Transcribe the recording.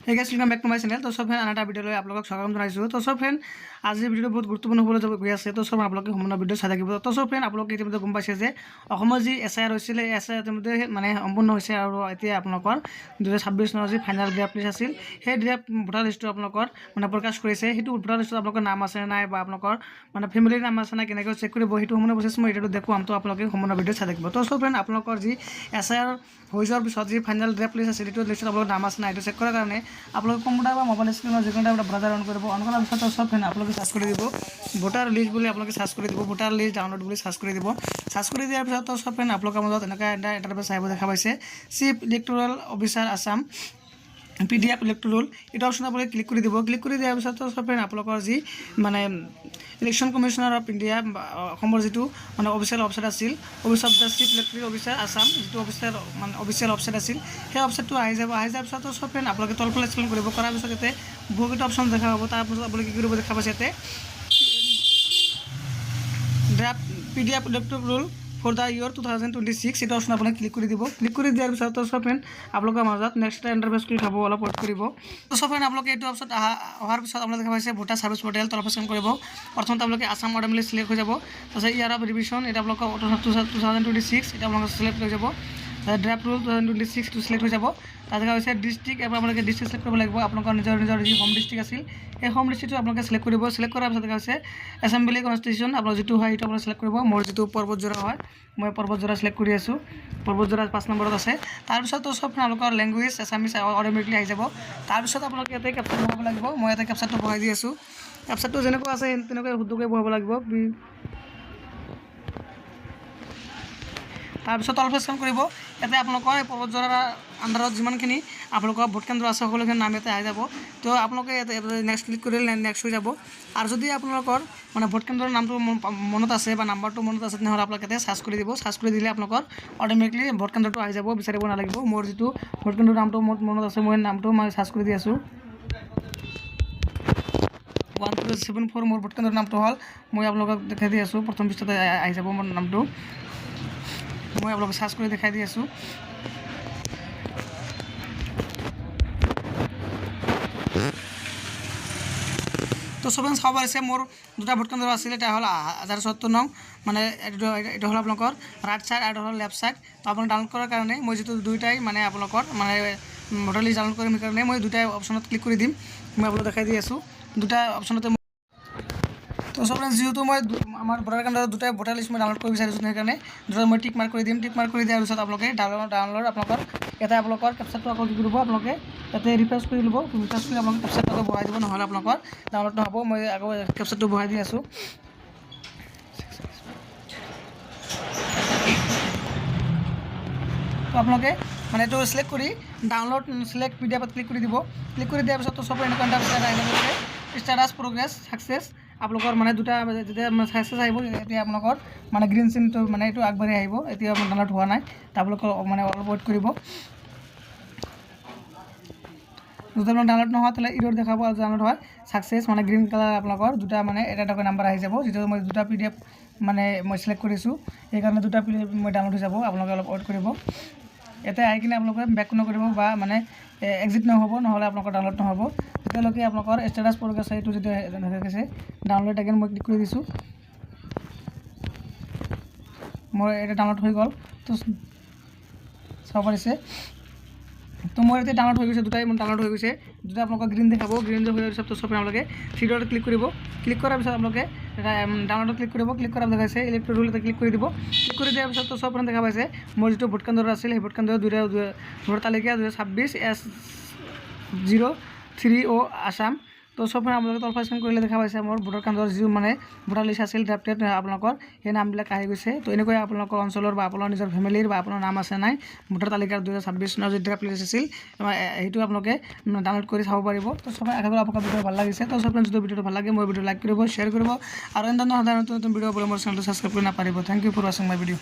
Hey guys, welcome back to my channel. तो सब friend आना ভিডিও লৈ আপোনালোকক স্বাগতম জনাইছো। তো সব ফ্রেন্ড আজিৰ ভিডিঅ বহুত গুৰুত্বপূৰ্ণ হ'বলৈ গৈ আছে। তো সব আপোনালোকে সম্পূৰ্ণ ভিডিঅ চাই থাকিব। তো সব ফ্ৰেন্ড আপোনালোকে ইতিমধ্যে গম পাইছে যে অসমৰ যি এছআইআৰ হৈছিল এই এছআইআৰ ইতিমধ্যে মানে সম্পূৰ্ণ হৈছে আৰু এতিয়া আপোনালোকৰ 2026 চনৰ যি ফাইনাল ড্ৰাফট লিষ্ট আছিল সেই ড্ৰাফট ভোটাৰ লিষ্টটো আপোনালোকৰ মানে প্ৰকাশ কৰিছে। সেইটো ভোটাৰ লিষ্টত আপোনালোকৰ নাম আছে নাই বা আপোনালোকৰ মানে ফেমিলিৰ নাম আছে নাই কেনেকৈ চেক কৰিব সেইটো সম্পূৰ্ণ প্ৰচেছ মই এতিয়াটো দেখুৱাম। তো আপোনালোকে সম্পূৰ্ণ ভিডিঅ চাই থাকিব। তো সব ফ্ৰেন্ড আপোনালোকৰ যি এছআইআৰ হৈ যোৱাৰ পিছত যি ফাইনাল ড্ৰাফট লিষ্ট আছিল সেইটো লিষ্টত আপোনালোকৰ নাম আছে নাই এইটো চেক কৰাৰ কাৰণে আপোনালোকে কম্পিউটাৰ বা মোবাইল স্ক্ৰীনৰ যিকোনো এটা ব্ৰাউজাৰ অন কৰিব। অন কৰাৰ পিছত সব ফ্ৰেন্ড আপোনালোকে সাৰ্চ কৰি দিব ভোটাৰ লিষ্ট বুলি আপোনালোকে সাৰ্চ কৰি দিব ভোটাৰ লিষ্ট ডাউনলোড বুলি সাৰ্চ কৰি দিব। সাৰ্চ কৰি দিয়াৰ পিছত সব ফ্ৰেন্ড আপোনালোকৰ মাজত এনেকুৱা এটা ইণ্টাৰফেচ আহিব দেখা পাইছে chief electoral officer Assam PDF electoral এটা অপশন আপোনালোকে ক্লিক কৰি দিব। ক্লিক কৰি দিয়াৰ পিছত সব ফ্ৰেন্ড আপোনালোকৰ যি মানে ইলেকশ্যন কমিশনাৰ অফ ইণ্ডিয়া অসমৰ যিটো মানে অফিচিয়েল ৱেবছাইট আছিল office of the chief Electral officer Assam যিটো অফিচিয়েল ৱেবছাইট আছিল সেই ৱেবছাইটটো আহি যাব। আহি যোৱাৰ পিছত সব ফ্ৰেন্ড আপোনালোকে তলফালে স্ক্ৰল কৰিব। কৰাৰ পিছত ইয়াতে বহুকেইটা অপশ্যন দেখা পাব। তাৰপিছত আপোনালোকে কি কৰিব দেখা পাইছে ইয়াতে draft PDF electoral for the year 2026 এটা অপশ্যন আপোনালোকে ক্লিক কৰি দিব। ক্লিক কৰি দিয়াৰ পিছত সব ফ্ৰেন্ড আপোনালোকৰ মাজত নেক্সট ইণ্টাৰফেচ ক্লিক হ'ব অলপ ৱেইট কৰিব। তো সব ফ্ৰেন্ড আপোনালোকে এইটো অপশ্যন অহাৰ পিছত আপোনালোকে দেখা পাইছে ভোটাৰ সাৰ্ভিস পৰ্টেল তলফালে স্ক্ৰল কৰিব। প্ৰথমতে আপোনালোকে আসাম অটোমেটিকলি সিলেক্ট হৈ যাব। তাৰপিছত ইয়াৰ অফ ৰিভিজন এটা আপোনালোকৰ 2026 এটা আপোনালোকে সিলেক্ট হৈ যাব। ড্ৰাফট ৰুল 2026 টো সিলেক্ট হৈ যাব। তাত দেখা হৈছে ডিস্ট্ৰিক্ট এবাৰ আপোনালোকে ডিস্ট্ৰিক্ট সিলেক্ট কৰিব লাগিব। আপোনালোকৰ নিজৰ যি হোম ডিস্ট্ৰিক্ট আছিল এই হোম ডিস্ট্ৰিক্টটো আপোনালোকে সিলেক্ট কৰিব। সিলেক্ট কৰাৰ পিছত দেখা হৈছে এছেম্বলি কনষ্টিটিউশ্যন আপোনাৰ যিটো হয় সেইটো আপোনালোকে সিলেক্ট কৰিব। মোৰ যিটো পৰ্বতজোৰা হয় মই পৰ্বতজোৰা সিলেক্ট কৰি আছোঁ। পৰ্বতজোৰা 5 নম্বৰত আছে। তাৰপিছত সব আপোনালোকৰ লেংগুৱেজ এছামিছ অটোমেটিকলি আহি যাব। তাৰপিছত আপোনালোকে ইয়াতে কেপচাৰ বহাব লাগিব। মই ইয়াতে কেপচাৰটো বহাই দি আছোঁ। কেপচাৰটো যেনেকুৱা আছে তেনেকৈ শুদ্ধকৈ বহাব লাগিব। তাৰপিছত তলফালে স্ক্ৰল কৰিব। ইয়াতে আপোনালোকৰ পৰ্বতজোৰাৰ আণ্ডাৰত যিমানখিনি আপোনালোকৰ ভোট কেন্দ্ৰ আছে সকলোখিনি নাম ইয়াতে আহি যাব। তো আপোনালোকে ইয়াতে নেক্সট ক্লিক কৰিলে নেক্সট হৈ যাব। আৰু যদি আপোনালোকৰ মানে ভোট কেন্দ্ৰৰ নামটো মনত আছে বা নাম্বাৰটো মনত আছে তেনেহ'লে আপোনালোকে ইয়াতে সাৰ্চ কৰি দিব। সাৰ্চ কৰি দিলে আপোনালোকৰ অটোমেটিকলি ভোট কেন্দ্ৰটো আহি যাব। বিচাৰিব নালাগিব। মোৰ যিটো ভোট কেন্দ্ৰৰ নামটো মনত আছে মই নামটো মই সাৰ্চ কৰি দি আছোঁ 1274 মোৰ ভোট কেন্দ্ৰৰ নামটো হ'ল মই আপোনালোকক দেখাই দি আছোঁ। প্ৰথম পৃষ্ঠাতে আহি যাব মোৰ নামটো মই আপোনালোকক সাৰ্চ কৰি দেখাই দি আছোঁ। তো সব চাব পাৰিছে মোৰ দুটা ভোট কেন্দ্ৰ আছিল। এটা হ'ল 1070 নং মানে এইটো হ'ল আপোনালোকৰ ৰাইট ছাইড আৰু হ'ল লেফ্ট ছাইড। তো আপোনালোকে ডাউনলোড কৰাৰ কাৰণে মই যিটো দুইটাই মানে আপোনালোকৰ মানে ভোটাৰ লিষ্ট ডাউনলোড কৰিম কাৰণে মই দুটাই অপশ্যনত ক্লিক কৰি দিম। মই আপোনালোকক দেখাই দি আছোঁ দুটা অপশ্যনতে। তো সব যেহেতু মই আমার ভোটার কাৰ্ডৰ দুটাই ভোটাৰ লিষ্ট মই ডাউনলোড কৰিব বিচাৰিছোঁ সেইকাৰণে দুটা মই টিক মাৰ্ক কৰি দিম। টিক মাৰ্ক কৰি দিয়াৰ পিছত আপোনালোকে ডাউনলোড আপোনালোকৰ ইয়াতে আপোনালোকৰ কেপচাৰটো আকৌ কি কৰিব আপোনালোকে ইয়াতে ৰিফ্ৰেছ কৰি ল'ব। ৰিফ্ৰেছ কৰি আপোনালোকে কেপচাৰটো আকৌ বহাই দিব নহ'লে আপোনালোকৰ ডাউনলোড নহ'ব। মই আকৌ কেপচাৰটো বহাই দি আছোঁ। তো আপোনালোকে মানে এইটো সিলেক্ট কৰি ডাউনলোড সিলেক্ট পিডিএফত ক্লিক কৰি দিব। ক্লিক কৰি দিয়াৰ পিছত সব এনেকুৱা এটা আহি যাব ষ্টেটাছ প্ৰগ্ৰেছ সাকসেছ আপোনালোকৰ মানে দুটা যেতিয়া সাকসেছ আহিব এতিয়া আপোনালোকৰ মানে গ্ৰীণ চিনটো মানে এইটো আগবাঢ়ি আহিব। এতিয়া ডাউনলোড হোৱা নাই আপোনালোকৰ মানে অলপ ৱেইট কৰিব। যদি আপোনাৰ ডাউনলোড নহয় তাহলে ইৰৰ দেখাব আৰু ডাউনলোড হয় সাকসেছ মানে গ্ৰীণ কালাৰ আপোনালোকৰ দুটা মানে এটা নাম্বাৰ আহি যাব। যেটো মই দুটা PDF মানে মই সিলেক্ট কৰিছোঁ সেইকাৰণে দুটা PDF মই ডাউনলোড হৈ যাব। আপোনালোকে অলপ ৱেইট কৰিব। ইয়াতে আহি কিনে আপোনালোকে বেক নকৰিব বা মানে এক্সিট নহ'ব নহ'লে আপোনালোকৰ ডাউনলোড নহ'ব। যেতিয়ালৈকে আপোনালোকৰ ষ্টেটাছ প্ৰগ্ৰেছ এইটো যদি দেখাইছে ডাউনলোড এগেইন মই ক্লিক কৰি দিছোঁ। মোৰ এটা ডাউনলোড হৈ গ'ল। তো চাব পাৰিছে তো মোৰ এতিয়া ডাউনলোড হৈ গৈছে দুটাই মোৰ ডাউনলোড হৈ গৈছে। দুটা আপোনালোকক গ্ৰীণ দেখাব। গ্ৰীণ হৈ যোৱাৰ পিছত সব আপোনালোকে থ্ৰী ডটত ক্লিক কৰিব। ক্লিক কৰাৰ পিছত আপোনালোকে ডাউনলোডত ক্লিক কৰিব। ক্লিক কৰাৰ দেখাইছে ইলেক্ট্ৰল ৰুল ক্লিক কৰি দিব। ক্লিক কৰি দিয়াৰ পিছত সব দেখা পাইছে মোৰ যিটো ভোট কেন্দ্ৰ আছিল সেই ভোট কেন্দ্ৰৰ ভোটাৰ তালিকা 2026 S03O আসাম। তো সব আপোনালোকে তলফালে স্ক্ৰল কৰিলে দেখা পাইছে মোৰ ভোটাৰ কেন্দ্ৰৰ যি মানে ভোটাৰ লিষ্ট আছিল ড্ৰাফটেড আপোনালোকৰ সেই নামবিলাক আহি গৈছে। তো এনেকৈ আপোনালোকৰ অঞ্চলৰ বা আপোনাৰ নিজৰ ফেমিলিৰ বা আপোনাৰ নাম আছে নাই ভোটাৰ তালিকাৰ 2026 চনৰ যি ড্ৰাফট লিষ্ট আছিল সেইটো আপোনালোকে ডাউনলোড কৰি চাব পাৰিব। তো সব আশা কৰোঁ আপোনালোকৰ ভিডিঅ' ভাল লাগিছে। তো সব যদি ভিডিঅ'টো ভাল লাগে মোৰ ভিডিঅ' লাইক কৰিব শ্বেয়াৰ কৰিব আৰু অন্যান্য সাধাৰণ নতুন ভিডিঅ' পাবলৈ মোৰ চেনেলটো ছাবস্ক্ৰাইব কৰি নাপাৰিব। থ্যাংক ইউ ফৰ ৱাচিং মাই ভিডিঅ'।